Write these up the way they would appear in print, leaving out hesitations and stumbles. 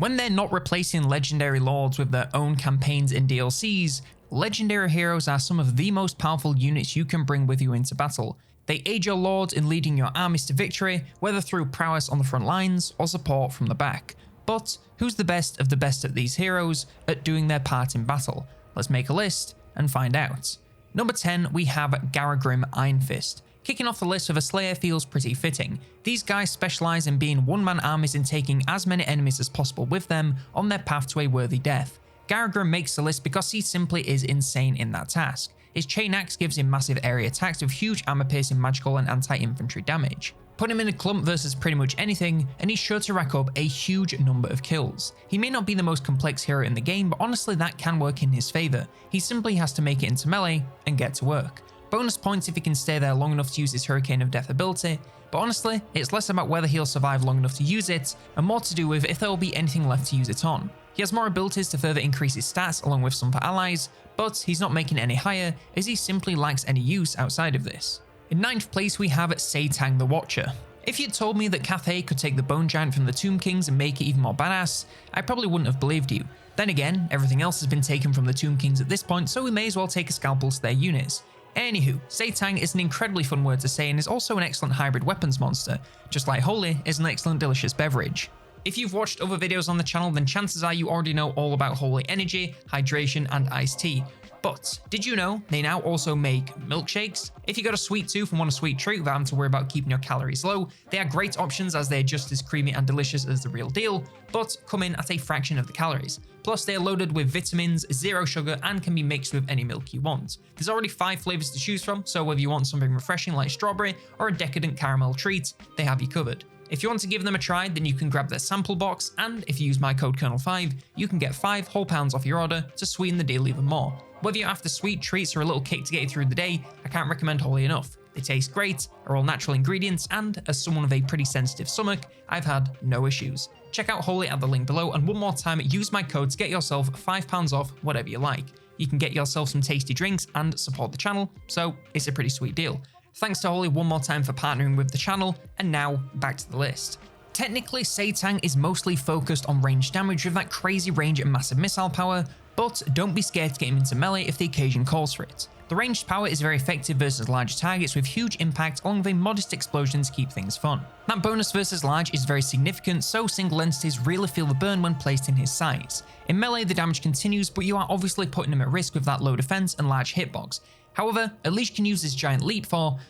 When they're not replacing legendary lords with their own campaigns and DLCs, legendary heroes are some of the most powerful units you can bring with you into battle. They aid your lords in leading your armies to victory, whether through prowess on the front lines or support from the back. But who's the best of the best of these heroes at doing their part in battle? Let's make a list and find out. Number 10, we have Garagrim Iron Fist. Kicking off the list with a Slayer feels pretty fitting. These guys specialise in being one-man armies and taking as many enemies as possible with them on their path to a worthy death. Garagrim makes the list because he simply is insane in that task. His chain axe gives him massive area attacks with huge armor-piercing magical and anti-infantry damage. Put him in a clump versus pretty much anything, and he's sure to rack up a huge number of kills. He may not be the most complex hero in the game, but honestly that can work in his favour. He simply has to make it into melee and get to work. Bonus points if he can stay there long enough to use his Hurricane of Death ability, but honestly, it's less about whether he'll survive long enough to use it, and more to do with if there will be anything left to use it on. He has more abilities to further increase his stats along with some for allies, but he's not making any higher as he simply lacks any use outside of this. In 9th place we have Setang the Watcher. If you'd told me that Cathay could take the Bone Giant from the Tomb Kings and make it even more badass, I probably wouldn't have believed you. Then again, everything else has been taken from the Tomb Kings at this point, so we may as well take a scalpel to their units. Anywho, Setang is an incredibly fun word to say and is also an excellent hybrid weapons monster, just like Holy is an excellent delicious beverage. If you've watched other videos on the channel, then chances are you already know all about Holy Energy, hydration, and iced tea. But did you know they now also make milkshakes? If you got a sweet tooth and want a sweet treat without having to worry about keeping your calories low, they are great options as they're just as creamy and delicious as the real deal, but come in at a fraction of the calories. Plus they are loaded with vitamins, zero sugar, and can be mixed with any milk you want. There's already 5 flavors to choose from, so whether you want something refreshing like strawberry or a decadent caramel treat, they have you covered. If you want to give them a try, then you can grab their sample box, and if you use my code Colonel5, you can get 5 whole pounds off your order to sweeten the deal even more. Whether you're after sweet treats or a little kick to get you through the day, I can't recommend Holy enough. They taste great, are all natural ingredients, and as someone with a pretty sensitive stomach, I've had no issues. Check out Holy at the link below, and one more time, use my code to get yourself £5 off whatever you like. You can get yourself some tasty drinks and support the channel, so it's a pretty sweet deal. Thanks to Holy one more time for partnering with the channel, and now back to the list. Technically, Setang is mostly focused on range damage with that crazy range and massive missile power, but don't be scared to get him into melee if the occasion calls for it. The ranged power is very effective versus large targets with huge impact along with a modest explosion to keep things fun. That bonus versus large is very significant, so single entities really feel the burn when placed in his sights. In melee the damage continues, but you are obviously putting him at risk with that low defense and large hitbox. However, at least you can use his giant leap for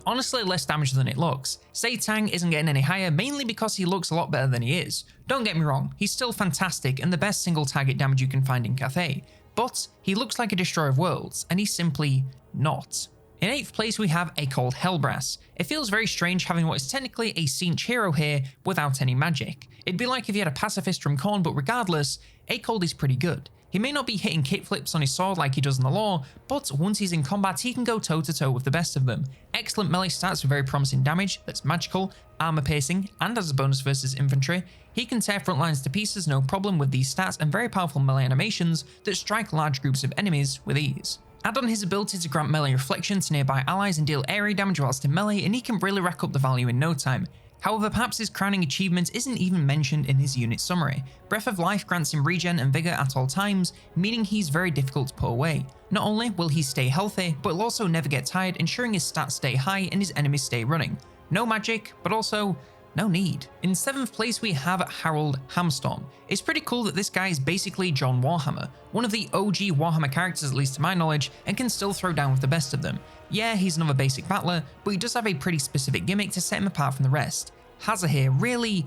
honestly less damage than it looks. Setang isn't getting any higher mainly because he looks a lot better than he is. Don't get me wrong, he's still fantastic and the best single target damage you can find in Cathay, but he looks like a destroyer of worlds and he's simply not. In 8th place we have a called Hellbrass. It feels very strange having what is technically a Siege hero here without any magic. It'd be like if you had a pacifist from Khorne, but regardless, Acold is pretty good. He may not be hitting kickflips on his sword like he does in the lore, but once he's in combat he can go toe to toe with the best of them. Excellent melee stats with very promising damage that's magical, armor piercing, and as a bonus versus infantry. He can tear front lines to pieces no problem with these stats and very powerful melee animations that strike large groups of enemies with ease. Add on his ability to grant melee reflection to nearby allies and deal area damage whilst in melee and he can really rack up the value in no time. However, perhaps his crowning achievement isn't even mentioned in his unit summary. Breath of Life grants him regen and vigor at all times, meaning he's very difficult to put away. Not only will he stay healthy, but he'll also never get tired, ensuring his stats stay high and his enemies stay running. No magic, but also no need. In 7th place we have Harold Hamstorm. It's pretty cool that this guy is basically John Warhammer, one of the OG Warhammer characters at least to my knowledge, and can still throw down with the best of them. Yeah, he's another basic battler, but he does have a pretty specific gimmick to set him apart from the rest. Hazza here really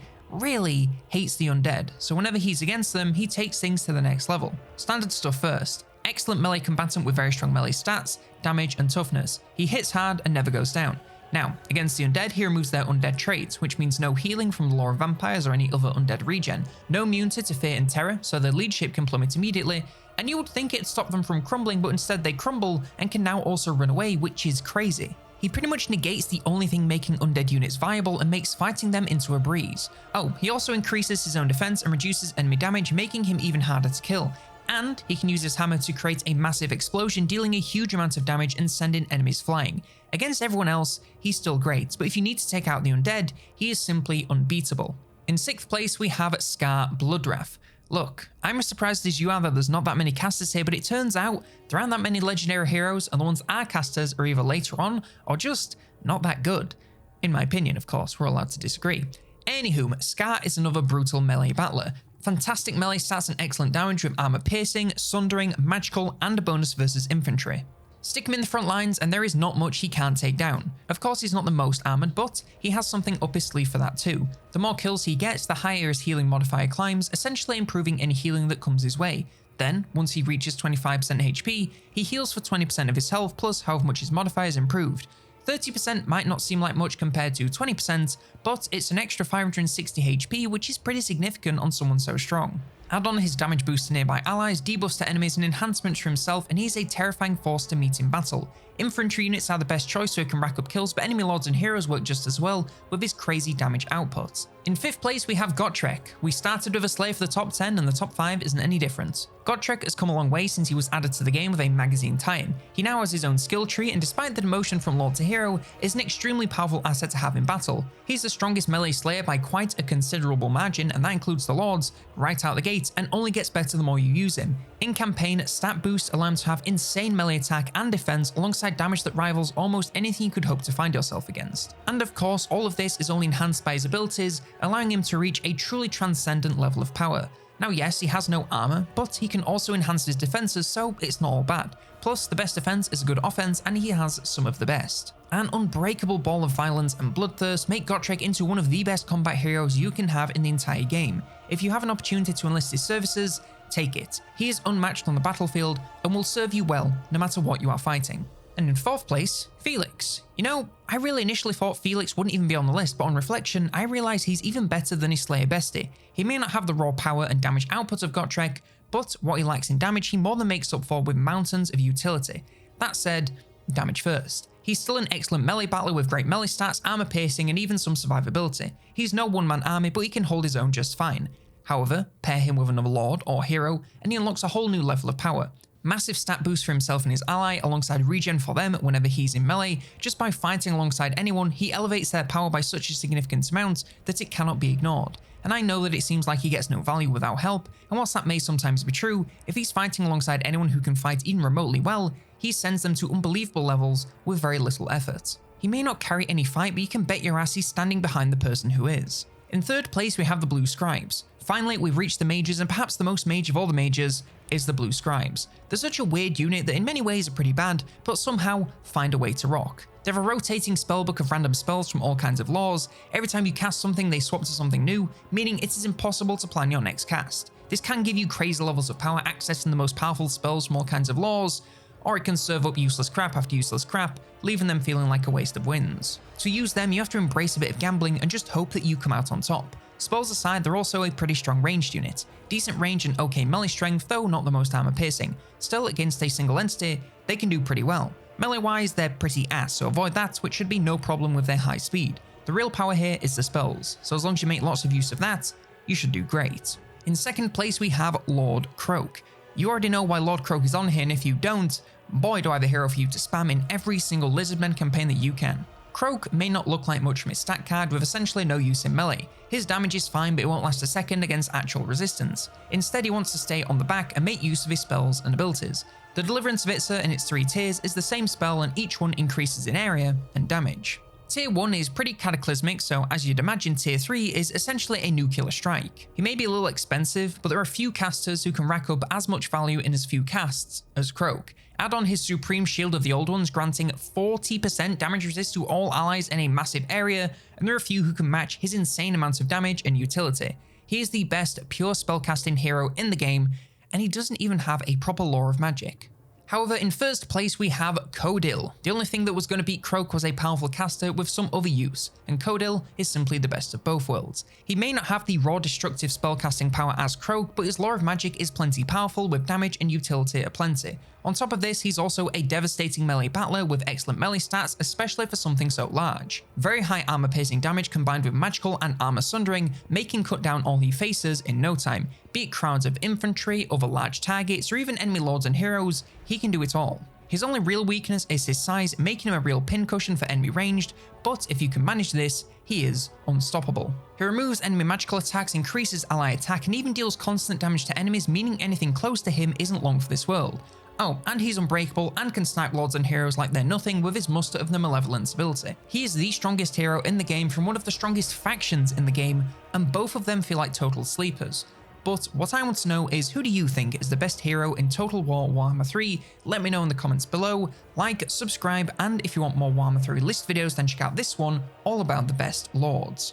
hates the undead, so whenever he's against them, he takes things to the next level. Standard stuff first. Excellent melee combatant with very strong melee stats, damage and toughness. He hits hard and never goes down. Now, against the undead, he removes their undead traits, which means no healing from the lore of vampires or any other undead regen, no immunity to fear and terror, so their leadership can plummet immediately, and you would think it'd stop them from crumbling, but instead they crumble and can now also run away, which is crazy. He pretty much negates the only thing making undead units viable and makes fighting them into a breeze. Oh, he also increases his own defense and reduces enemy damage, making him even harder to kill. And he can use his hammer to create a massive explosion, dealing a huge amount of damage and sending enemies flying. Against everyone else, he's still great, but if you need to take out the undead, he is simply unbeatable. In 6th place, we have Scar Bloodwrath. Look, I'm as surprised as you are that there's not that many casters here, but it turns out there aren't that many legendary heroes, and the ones our casters are either later on or just not that good. In my opinion, of course, we're allowed to disagree. Anywho, Scar is another brutal melee battler. Fantastic melee stats and excellent damage with armor piercing, sundering, magical, and a bonus versus infantry. Stick him in the front lines and there is not much he can't take down. Of course he's not the most armored, but he has something up his sleeve for that too. The more kills he gets, the higher his healing modifier climbs, essentially improving any healing that comes his way. Then, once he reaches 25% HP, he heals for 20% of his health plus however much his modifier is improved. 30% might not seem like much compared to 20%, but it's an extra 560 HP, which is pretty significant on someone so strong. Add on his damage boost to nearby allies, debuffs to enemies, and enhancements for himself, and he's a terrifying force to meet in battle. Infantry units are the best choice so he can rack up kills, but enemy lords and heroes work just as well with his crazy damage output. In 5th place, we have Gotrek. We started with a slave for the top 10, and the top 5 isn't any different. Gotrek has come a long way since he was added to the game with a magazine tie-in. He now has his own skill tree, and despite the demotion from Lord to Hero, is an extremely powerful asset to have in battle. He's the strongest melee slayer by quite a considerable margin, and that includes the Lords, right out the gate, and only gets better the more you use him. In campaign, stat boosts allow him to have insane melee attack and defense alongside damage that rivals almost anything you could hope to find yourself against. And of course, all of this is only enhanced by his abilities, allowing him to reach a truly transcendent level of power. Now yes, he has no armor, but he can also enhance his defenses, so it's not all bad. Plus, the best defense is a good offense, and he has some of the best. An unbreakable ball of violence and bloodthirst make Gotrek into one of the best combat heroes you can have in the entire game. If you have an opportunity to enlist his services, take it. He is unmatched on the battlefield and will serve you well no matter what you are fighting. And in 4th place, Felix. You know, I really initially thought Felix wouldn't even be on the list, but on reflection, I realise he's even better than his Slayer bestie. He may not have the raw power and damage output of Gotrek, but what he lacks in damage he more than makes up for with mountains of utility. That said, damage first. He's still an excellent melee battler with great melee stats, armor piercing, and even some survivability. He's no one-man army, but he can hold his own just fine. However, pair him with another lord or hero, and he unlocks a whole new level of power. Massive stat boost for himself and his ally, alongside regen for them whenever he's in melee. Just by fighting alongside anyone, he elevates their power by such a significant amount that it cannot be ignored. And I know that it seems like he gets no value without help, and whilst that may sometimes be true, if he's fighting alongside anyone who can fight even remotely well, he sends them to unbelievable levels with very little effort. He may not carry any fight, but you can bet your ass he's standing behind the person who is. In 3rd place, we have the Blue Scribes. Finally, we've reached the mages, and perhaps the most mage of all the mages is the Blue Scribes. They're such a weird unit that in many ways are pretty bad, but somehow find a way to rock. They have a rotating spellbook of random spells from all kinds of laws. Every time you cast something, they swap to something new, meaning it is impossible to plan your next cast. This can give you crazy levels of power, accessing the most powerful spells from all kinds of laws, or it can serve up useless crap after useless crap, leaving them feeling like a waste of wins. To use them, you have to embrace a bit of gambling and just hope that you come out on top. Spells aside, they're also a pretty strong ranged unit. Decent range and okay melee strength, though not the most armor piercing. Still, against a single entity, they can do pretty well. Melee wise, they're pretty ass, so avoid that, which should be no problem with their high speed. The real power here is the spells, so as long as you make lots of use of that, you should do great. In 2nd place, we have Lord Croak. You already know why Lord Croak is on here, and if you don't, boy do I have a hero for you to spam in every single Lizardmen campaign that you can. Croak may not look like much from his stat card with essentially no use in melee. His damage is fine, but it won't last a second against actual resistance. Instead, he wants to stay on the back and make use of his spells and abilities. The Deliverance of Itza in its 3 tiers is the same spell, and each one increases in area and damage. Tier 1 is pretty cataclysmic, so as you'd imagine, Tier 3 is essentially a nuclear strike. He may be a little expensive, but there are few casters who can rack up as much value in as few casts as Croak. Add on his Supreme Shield of the Old Ones, granting 40% damage resist to all allies in a massive area, and there are few who can match his insane amounts of damage and utility. He is the best pure spellcasting hero in the game, and he doesn't even have a proper lore of magic. However, in 1st place we have Codil. The only thing that was going to beat Croak was a powerful caster with some other use, and Codil is simply the best of both worlds. He may not have the raw destructive spellcasting power as Croak, but his lore of magic is plenty powerful with damage and utility aplenty. On top of this, he's also a devastating melee battler with excellent melee stats, especially for something so large. Very high armor piercing damage combined with magical and armor sundering make him cut down all he faces in no time. Be it crowds of infantry, other large targets, or even enemy lords and heroes, he can do it all. His only real weakness is his size, making him a real pincushion for enemy ranged, but if you can manage this, he is unstoppable. He removes enemy magical attacks, increases ally attack, and even deals constant damage to enemies, meaning anything close to him isn't long for this world. Oh, and he's unbreakable and can snipe lords and heroes like they're nothing with his muster of the Malevolence ability. He is the strongest hero in the game from one of the strongest factions in the game, and both of them feel like total sleepers. But what I want to know is, who do you think is the best hero in Total War Warhammer 3? Let me know in the comments below. Like, subscribe, and if you want more Warhammer 3 list videos, then check out this one all about the best lords.